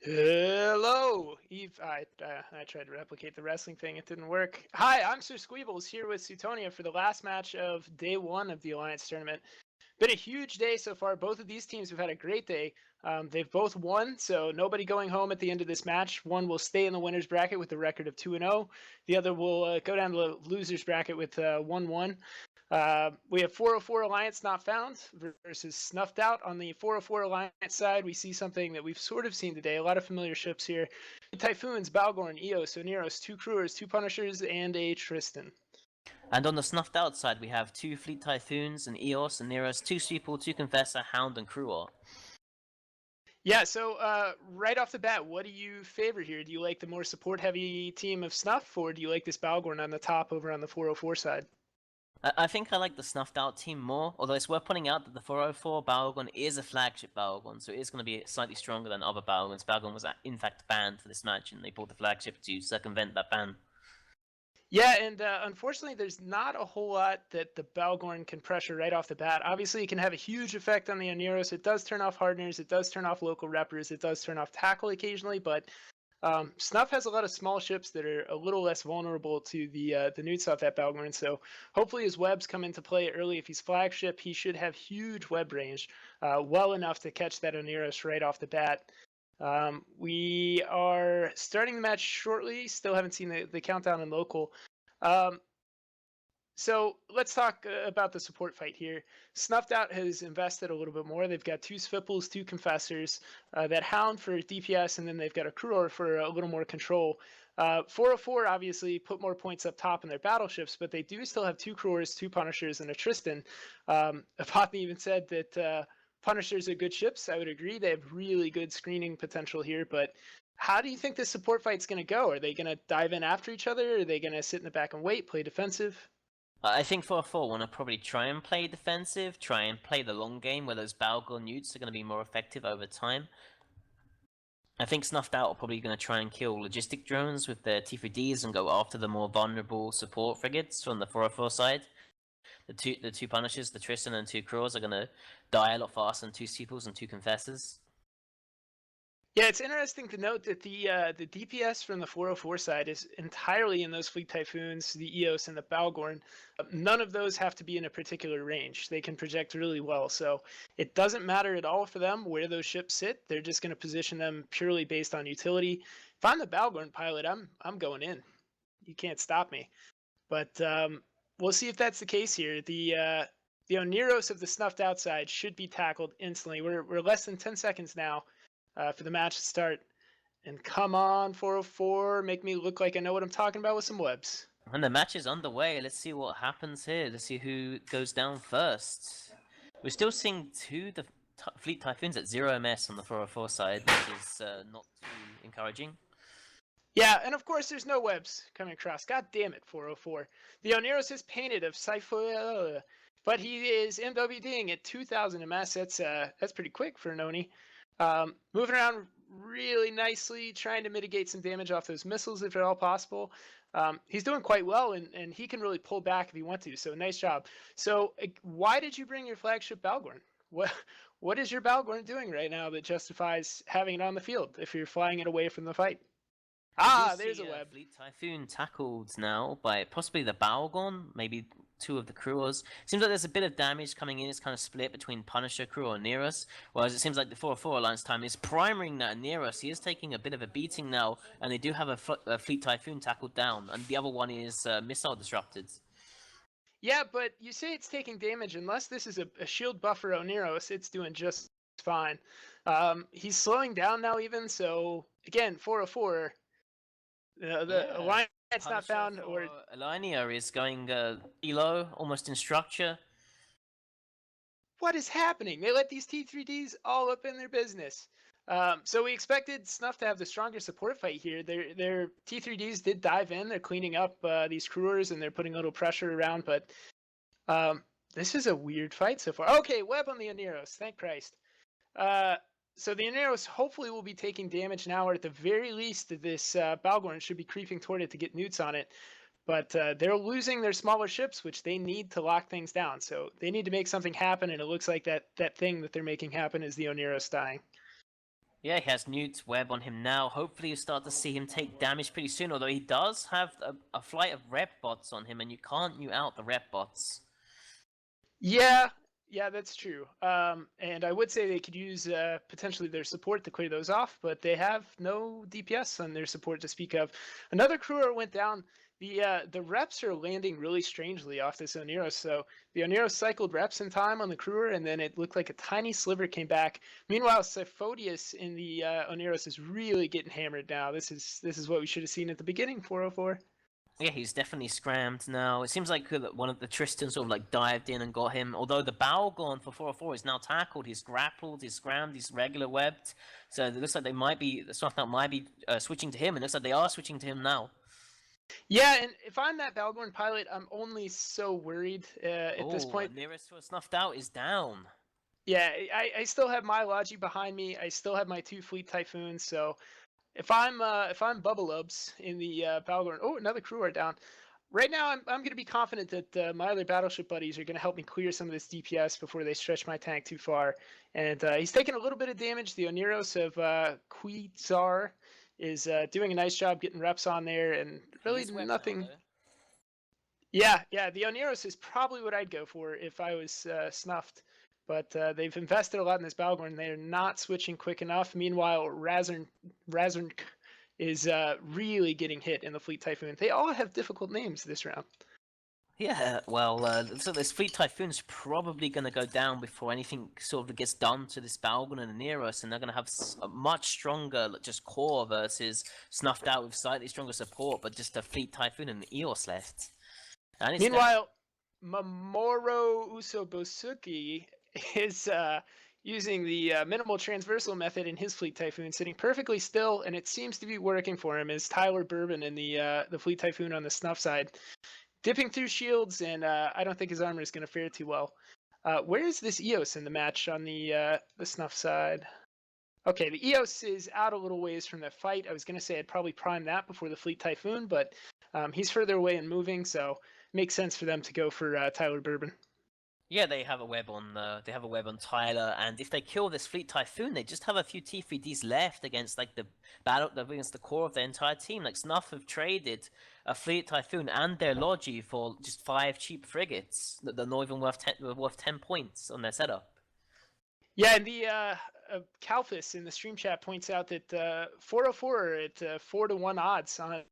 Hello, Eve. I tried to replicate the wrestling thing. It didn't work. Hi, I'm Sir Squeebles here with Sutonia for the last match of day one of the Alliance tournament. Been a huge day so far. Both of these teams have had a great day. They've both won, so nobody going home at the end of this match. One will stay in the winners bracket with a record of 2-0. The other will go down to the losers bracket with 1-1. We have 404 Alliance not found versus Snuffed out. On the 404 Alliance side, we see something that we've sort of seen today. A lot of familiar ships here. Typhoons, Balgorn, Eos, Oneros, 2 Crewers, 2 Punishers, and a Tristan. And on the Snuffed Out side, we have 2 Fleet Typhoons, an Eos, and Neros, 2 Steeple, 2 Confessor, Hound, and Cruel. Yeah, so right off the bat, what do you favor here? Do you like the more support-heavy team of Snuff, or do you like this Balgorn on the top over on the 404 side? I think I like the Snuffed Out team more, although it's worth pointing out that the 404 Balgon is a flagship Balgon, so it is going to be slightly stronger than other Balgons. Balgon was in fact banned for this match, and they brought the flagship to circumvent that ban. Yeah, and unfortunately, there's not a whole lot that the Balgorn can pressure right off the bat. Obviously, it can have a huge effect on the Oneros. It does turn off Hardeners. It does turn off local reppers. It does turn off tackle occasionally, but Snuff has a lot of small ships that are a little less vulnerable to the newts off that Balgorn. So hopefully his webs come into play early. If he's flagship, he should have huge web range, well enough to catch that Oneros right off the bat. We are starting the match shortly. Still haven't seen the countdown in local. So let's talk about the support fight here. Snuffed Out has invested a little bit more. They've got 2 Swipples, 2 Confessors, that Hound for DPS, and then they've got a Cruor for a little more control. 404 obviously put more points up top in their battleships, but they do still have 2 Cruors, 2 Punishers, and a Tristan. Apothy even said that Punishers are good ships. I would agree. They have really good screening potential here, but how do you think this support fight's going to go? Are they going to dive in after each other? Are they going to sit in the back and wait, play defensive? I think 404 want to probably try and play defensive, try and play the long game, where those Balgon newts are going to be more effective over time. I think Snuffed Out are probably going to try and kill logistic drones with their T3Ds and go after the more vulnerable support frigates from the 404 side. The two Punishers, the Tristan and 2 Cruels, are going to die a lot faster than 2 Steeples and 2 Confessors. Yeah, it's interesting to note that the DPS from the 404 side is entirely in those Fleet Typhoons, the Eos, and the Balgorn. None of those have to be in a particular range. They can project really well, so it doesn't matter at all for them where those ships sit. They're just going to position them purely based on utility. If I'm the Balgorn pilot, I'm going in. You can't stop me. But we'll see if that's the case here. The Oneros of the Snuffed Outside should be tackled instantly. We're less than 10 seconds now for the match to start. And come on, 404, make me look like I know what I'm talking about with some webs. And the match is underway. Let's see what happens here. Let's see who goes down first. We're still seeing the Fleet Typhoons at 0 MS on the 404 side, which is not too encouraging. Yeah, and of course there's no webs coming across. God damn it, 404. The Oneros is painted of Cypher, but he is MWDing at 2,000 MS. That's pretty quick for an Oni. Moving around really nicely, trying to mitigate some damage off those missiles if at all possible. He's doing quite well, and he can really pull back if he wants to, so nice job. So why did you bring your flagship Balgorn? What is your Balgorn doing right now that justifies having it on the field if you're flying it away from the fight? There's a web. Fleet Typhoon tackled now by possibly the Balgon, maybe 2 of the Cruers. Seems like there's a bit of damage coming in. It's kind of split between Punisher, Cruel, and Neros. Whereas it seems like the 404 Alliance time is primaring that Neros. He is taking a bit of a beating now, and they do have a Fleet Typhoon tackled down, and the other one is missile disrupted. Yeah, but you say it's taking damage. Unless this is a shield buffer Oneros, it's doing just fine. He's slowing down now even, so again, 404... the Alliance not found, or Alinea is going elo, almost in structure. What is happening? They let these T3Ds all up in their business. So we expected Snuff to have the stronger support fight here. Their T3Ds did dive in. They're cleaning up these Cruers, and they're putting a little pressure around, but this is a weird fight so far. Okay, web on the Oneros. Thank Christ. So the Oneros hopefully will be taking damage now, or at the very least, this Balgorn should be creeping toward it to get newts on it. But they're losing their smaller ships, which they need to lock things down. So they need to make something happen, and it looks like that thing that they're making happen is the Oneros dying. Yeah, he has Newt's web on him now. Hopefully, you start to see him take damage pretty soon. Although he does have a flight of rep bots on him, and you can't mute out the rep bots. Yeah, yeah, that's true. And I would say they could use potentially their support to clear those off, but they have no DPS on their support to speak of. Another crewer went down. The reps are landing really strangely off this Oneros. So the Oneros cycled reps in time on the crewer, and then it looked like a tiny sliver came back. Meanwhile, Cephodius in the Oneros is really getting hammered now. This is what we should have seen at the beginning. 404. Yeah, he's definitely scrammed now. It seems like one of the Tristan sort of like dived in and got him. Although the Balgon for 404 is now tackled, he's grappled, he's scrammed, he's regular webbed. So it looks like they might be, Snuffed Out might be switching to him, and it looks like they are switching to him now. Yeah, and if I'm that Balgorn pilot, I'm only so worried at this point. Nearest to a Snuffed Out is down. Yeah, I still have my Logi behind me. I still have my 2 Fleet Typhoons. So if I'm Bubble Ubs in the Balgorn, oh, another crew are down. Right now, I'm going to be confident that my other battleship buddies are going to help me clear some of this DPS before they stretch my tank too far. And he's taking a little bit of damage. The Oneros of Quetzar is doing a nice job getting reps on there, and really nothing. Now, Yeah, the Oneros is probably what I'd go for if I was Snuffed. But they've invested a lot in this Balgorn. They're not switching quick enough. Meanwhile, Razorn is really getting hit in the Fleet Typhoon. They all have difficult names this round. Yeah, well, so this Fleet Typhoon's probably going to go down before anything sort of gets done to this Balgon and Neros, and they're going to have a much stronger just core versus Snuffed Out with slightly stronger support, but just a Fleet Typhoon and Eos left. And meanwhile, Mamoru Usobosuki is using the minimal transversal method in his Fleet Typhoon, sitting perfectly still, and it seems to be working for him as Tyler Bourbon in the Fleet Typhoon on the Snuff side. Dipping through shields, and I don't think his armor is going to fare too well. Where is this Eos in the match on the Snuff side? Okay, the Eos is out a little ways from the fight. I was going to say I'd probably prime that before the Fleet Typhoon, but he's further away and moving, so it makes sense for them to go for Tyler Bourbon. Yeah, they have a web on Tyler, and if they kill this Fleet Typhoon, they just have a few T3Ds left against like the against the core of their entire team. Like Snuff have traded a Fleet Typhoon and their Logi for just 5 cheap frigates that are not even worth 10 points on their setup. Yeah, and the Calphus in the stream chat points out that 404 are at 4-1 odds on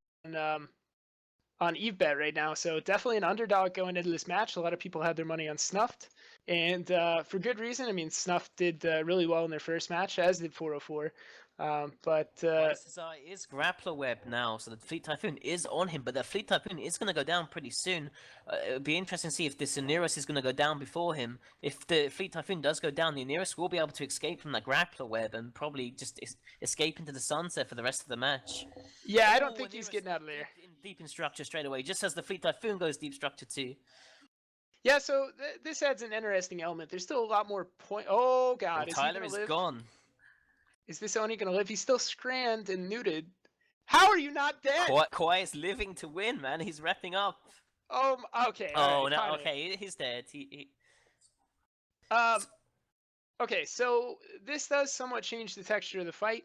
EveBet right now, so definitely an underdog going into this match. A lot of people had their money on Snuffed, and for good reason. I mean, Snuffed did really well in their first match, as did 404. But is Grappler Web now, so the Fleet Typhoon is on him, but the Fleet Typhoon is going to go down pretty soon. It would be interesting to see if this Oneros is going to go down before him. If the Fleet Typhoon does go down, the Oneros will be able to escape from that Grappler Web and probably just escape into the sunset for the rest of the match. Yeah, I don't think he's getting out of there. Deep in structure straight away, just as the Fleet Typhoon goes deep structure too. Yeah, so this adds an interesting element. There's still a lot more point. Oh god, and Tyler is gone. Is this Oni gonna live? He's still scrammed and neuted. How are you not dead? Kawhi is living to win, man. He's wrapping up. Okay. Oh right, no, fine. okay, he's dead. Okay, so this does somewhat change the texture of the fight.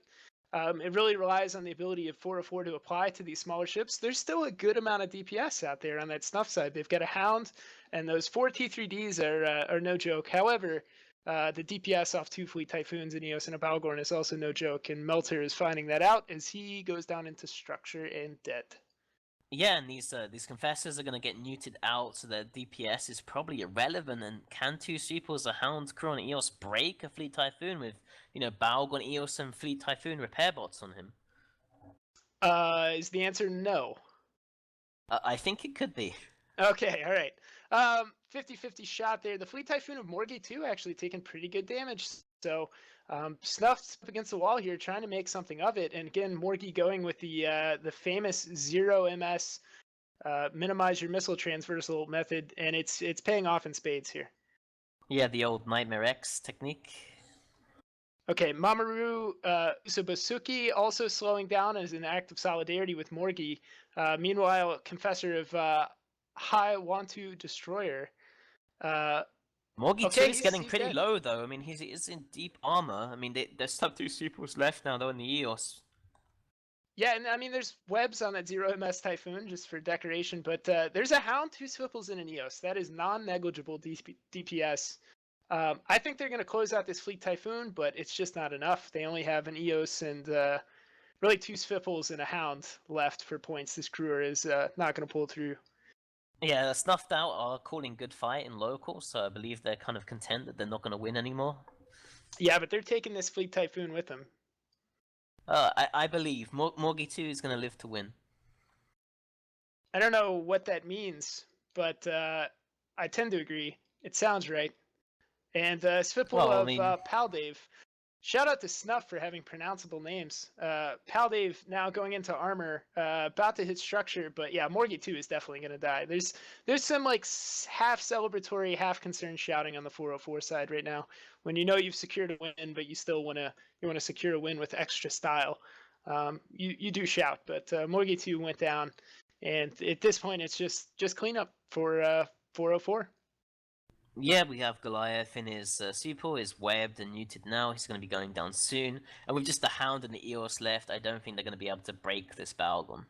It really relies on the ability of 404 to apply to these smaller ships. There's still a good amount of DPS out there on that Snuff side. They've got a Hound, and those 4 T3Ds are no joke. However, the DPS off 2 Fleet Typhoons, an Eos, and a Balgorn is also no joke, and Melter is finding that out as he goes down into structure and dead. Yeah, and these Confessors are going to get neuted out, so their DPS is probably irrelevant. And can 2 Supers, a Hound, Crew, and Eos break a Fleet Typhoon with, Balgon, Eos, and Fleet Typhoon repair bots on him? Is the answer no? I think it could be. Okay, all right. 50-50 shot there. The Fleet Typhoon of Morgie too actually taking pretty good damage. So Snuffed up against the wall here, trying to make something of it. And again, Morgie going with the famous 0 MS minimize your missile transversal method, and it's paying off in spades here. Yeah, the old Nightmare X technique. Okay, Mamoru Usobosuki also slowing down as an act of solidarity with Morgie. Meanwhile, Confessor of High Wantu Destroyer Morgy 2 Okay, is getting he's pretty dead. low though. I mean, he's in deep armor. I mean, there's sub 2 supers left now though in the EOS. Yeah, and I mean, there's webs on that 0 MS Typhoon just for decoration, but there's a Hound, 2 Swiffles, and an EOS. That is non-negligible DPS. I think they're going to close out this Fleet Typhoon, but it's just not enough. They only have an EOS and really 2 Swiffles and a Hound left for points. This crewer is not going to pull through. Yeah, the Snuffed Out are calling good fight in local, so I believe they're kind of content that they're not going to win anymore. Yeah, but they're taking this Fleet Typhoon with them. I believe Morgy 2 is going to live to win. I don't know what that means, but I tend to agree. It sounds right. And Svipple Well, I of mean, Paldave. Shout out to Snuff for having pronounceable names. Paldave now going into armor, about to hit structure, but yeah, Morgy 2 is definitely going to die. There's some like half celebratory, half concerned shouting on the 404 side right now when you know you've secured a win, but you still want to secure a win with extra style. You do shout, but Morgy 2 went down, and at this point it's just cleanup for 404. yeah, we have Goliath in his super, is webbed and muted now. He's going to be going down soon. And with just the Hound and the EOS left, I don't think they're going to be able to break this Balgon.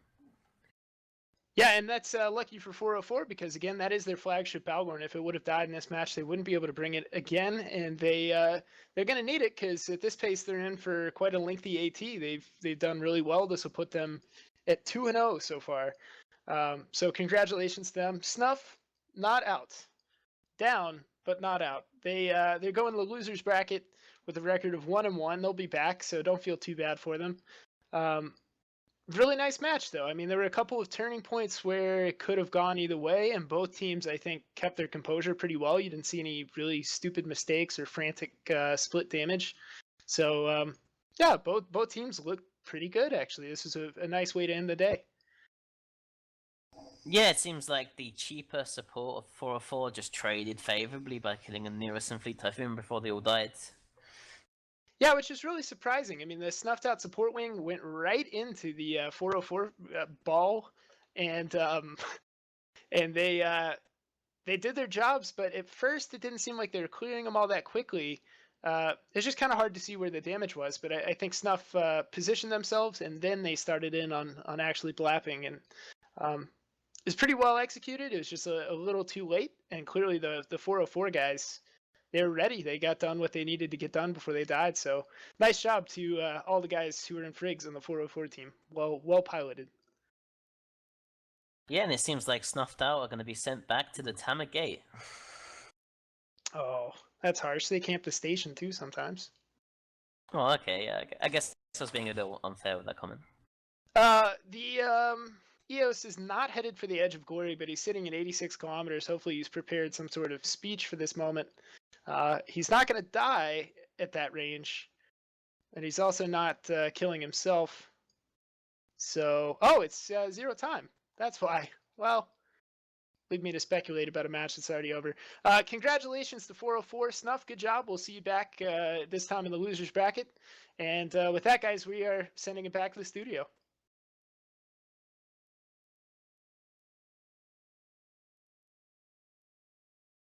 Yeah, and that's lucky for 404 because again, that is their flagship Balgorn. If it would have died in this match, they wouldn't be able to bring it again, and they're going to need it because at this pace they're in for quite a lengthy AT. They've done really well. This will put them at 2-0 so far. So congratulations to them. Snuff not out, down but not out. They're going to the losers bracket with a record of 1-1. They'll be back, so don't feel too bad for them. Really nice match, though. I mean, there were a couple of turning points where it could have gone either way, and both teams, I think, kept their composure pretty well. You didn't see any really stupid mistakes or frantic split damage. So, yeah, both teams looked pretty good, actually. This was a nice way to end the day. Yeah, it seems like the cheaper support of 404 just traded favorably by killing a Nearest and Fleet Typhoon before they all died. Yeah, which is really surprising. I mean, the Snuffed Out support wing went right into the 404 ball, and and they did their jobs, but at first it didn't seem like they were clearing them all that quickly. It's just kind of hard to see where the damage was, but I think Snuff positioned themselves, and then they started in on actually blapping, and it was pretty well executed. It was just a little too late, and clearly the 404 guys, they were ready. They got done what they needed to get done before they died. So nice job to all the guys who were in Frigs on the 404 team. Well piloted. Yeah, and it seems like Snuffed Out are going to be sent back to the Tama Gate. Oh, that's harsh. They camp the station too sometimes. Oh, okay, yeah. I guess I was being a little unfair with that comment. The EOS is not headed for the edge of glory, but he's sitting at 86 kilometers. Hopefully he's prepared some sort of speech for this moment. He's not going to die at that range, and he's also not killing himself. So, oh, it's 0 time. That's why. Well, leave me to speculate about a match that's already over. Congratulations to 404 Snuff. Good job. We'll see you back this time in the losers bracket. And with that, guys, we are sending it back to the studio.